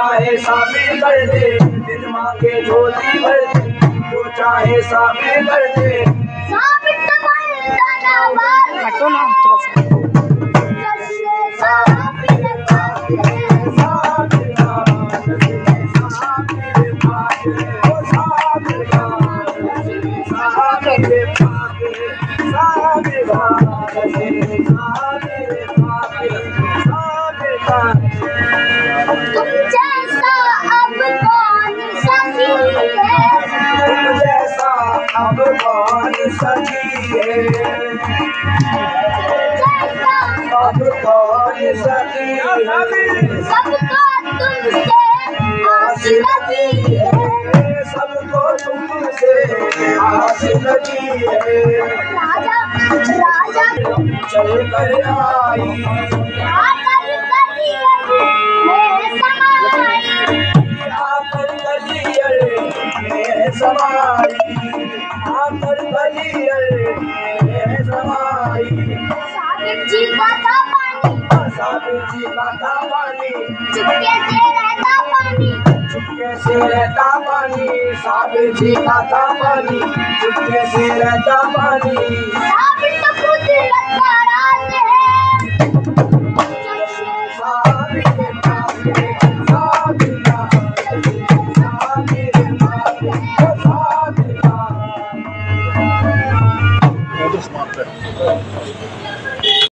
चाहे शामिल कर दे, बिन मांगे झोली भर दे, जो चाहे शामिल कर दे। हटो ना तुम जैसा अब कौन सखी है, तुम जैसा अब कौन सखी है, अब कौन सखी है। सबको तुमसे आस लगी है, सबको तुमसे आस लगी है। राजा राजा चल कर आई, आकर करियर में समाई, आकर गलियर में समाई, आकर गलियर में समाई। साबिर जी का था पानी, साबिर जी का था पानी, चुपके से रहता पानी, चुपके से रहता पानी। साबिर जी का था पानी, चुपके से रहता पानी।